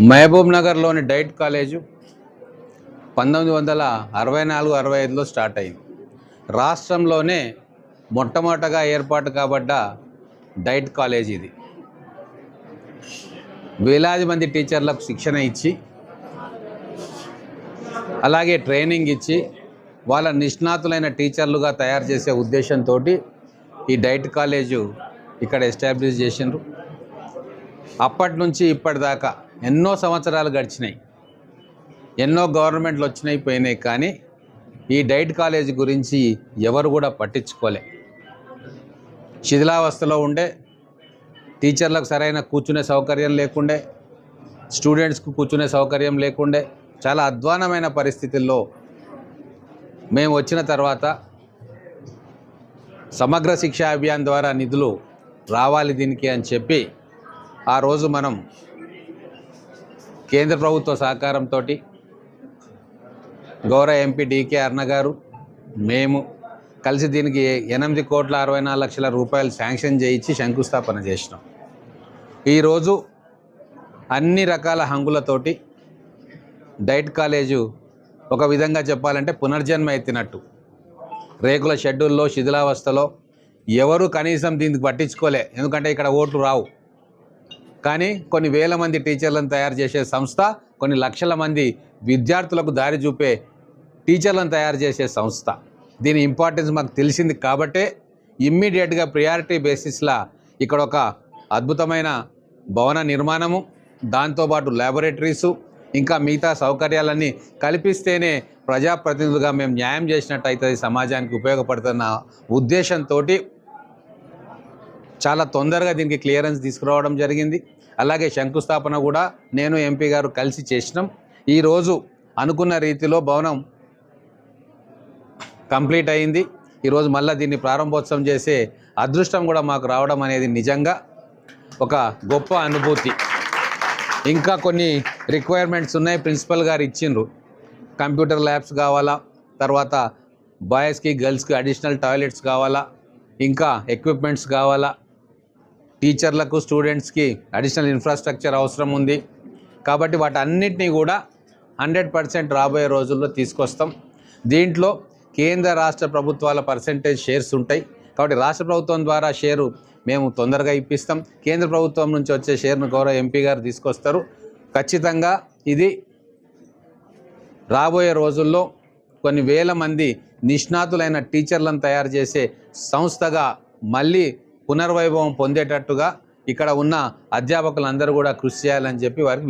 మహబూబ్ నగర్లోని diet college 1964-65లో start అయింది. రాష్ట్రంలోనే మొట్టమొదటగా ఏర్పాటు కాబడ్డ డైట్ కాలేజ్ ఇది. వేలాది మంది టీచర్లకు శిక్షణ ఇచ్చి, అలాగే ట్రైనింగ్ ఇచ్చి, వాళ్ళ నిష్ణాతులైన టీచర్లుగా తయారు చేసే ఉద్దేశంతో ఈ డైట్ కాలేజు ఇక్కడ ఎస్టాబ్లిష్ చేసిండ్రు. అప్పటి నుంచి ఇప్పటిదాకా ఎన్నో సంవత్సరాలు గడిచినాయి, ఎన్నో గవర్నమెంట్లు వచ్చినాయి పోయినాయి, కానీ ఈ డైట్ కాలేజ్ గురించి ఎవరు కూడా పట్టించుకోలే. శిథిలావస్థలో ఉండే, టీచర్లకు సరైన కూర్చునే సౌకర్యం లేకుండే, స్టూడెంట్స్కు కూర్చునే సౌకర్యం లేకుండే, చాలా అధ్వానమైన పరిస్థితుల్లో మేము వచ్చిన తర్వాత సమగ్ర శిక్షా అభియాన్ ద్వారా నిధులు రావాలి దీనికి అని చెప్పి ఆ రోజు మనం కేంద్ర ప్రభుత్వ సహకారంతో గౌరవ ఎంపీ డికే అరుణ గారు, మేము కలిసి దీనికి 8,64,00,00,000 రూపాయలు శాంక్షన్ చేయించి శంకుస్థాపన చేసినాం. ఈరోజు అన్ని రకాల హంగులతోటి డైట్ కాలేజు ఒక విధంగా చెప్పాలంటే పునర్జన్మ ఎత్తినట్టు. రేకుల షెడ్యూల్లో శిథిలావస్థలో ఎవరు కనీసం దీనికి పట్టించుకోలే, ఎందుకంటే ఇక్కడ ఓట్లు రావు. కానీ కొన్ని వేల మంది టీచర్లను తయారు చేసే సంస్థ, కొన్ని లక్షల మంది విద్యార్థులకు దారి చూపే టీచర్లను తయారు చేసే సంస్థ. దీని ఇంపార్టెన్స్ మాకు తెలిసింది కాబట్టే ఇమ్మీడియట్గా ప్రియారిటీ బేసిస్లా ఇక్కడ ఒక అద్భుతమైన భవన నిర్మాణము, దాంతోపాటు ల్యాబొరేటరీసు, ఇంకా మిగతా సౌకర్యాలన్నీ కల్పిస్తేనే ప్రజాప్రతినిధులుగా మేము న్యాయం చేసినట్టు అవుతుంది, సమాజానికి ఉపయోగపడుతున్న ఉద్దేశంతో చాలా తొందరగా దీనికి క్లియరెన్స్ తీసుకురావడం జరిగింది. అలాగే శంకుస్థాపన కూడా నేను ఎంపీ గారు కలిసి చేసినాం. ఈరోజు అనుకున్న రీతిలో భవనం కంప్లీట్ అయింది. ఈరోజు మళ్ళీ దీన్ని ప్రారంభోత్సవం చేసే అదృష్టం కూడా మాకు రావడం అనేది నిజంగా ఒక గొప్ప అనుభూతి. ఇంకా కొన్ని రిక్వైర్మెంట్స్ ఉన్నాయి, ప్రిన్సిపల్ గారు ఇచ్చిండ్రు. కంప్యూటర్ ల్యాబ్స్ కావాలా, తర్వాత బాయ్స్కి గర్ల్స్కి అడిషనల్ టాయిలెట్స్ కావాలా, ఇంకా ఎక్విప్మెంట్స్ కావాలా, టీచర్లకు స్టూడెంట్స్కి అడిషనల్ ఇన్ఫ్రాస్ట్రక్చర్ అవసరం ఉంది. కాబట్టి వాటన్నిటినీ కూడా 100% రాబోయే రోజుల్లో తీసుకొస్తాం. దీంట్లో కేంద్ర రాష్ట్ర ప్రభుత్వాల పర్సెంటేజ్ షేర్స్ ఉంటాయి. కాబట్టి రాష్ట్ర ప్రభుత్వం ద్వారా షేరు మేము తొందరగా ఇప్పిస్తాం. కేంద్ర ప్రభుత్వం నుంచి వచ్చే షేర్ను గౌరవ ఎంపీ గారు తీసుకొస్తారు. ఖచ్చితంగా ఇది రాబోయే రోజుల్లో కొన్ని వేల మంది నిష్ణాతులైన టీచర్లను తయారు చేసే సంస్థగా మళ్ళీ పునర్వైభవం పొందేటట్టుగా ఇక్కడ ఉన్న అధ్యాపకులందరూ కూడా కృషి చేయాలని చెప్పి వారికి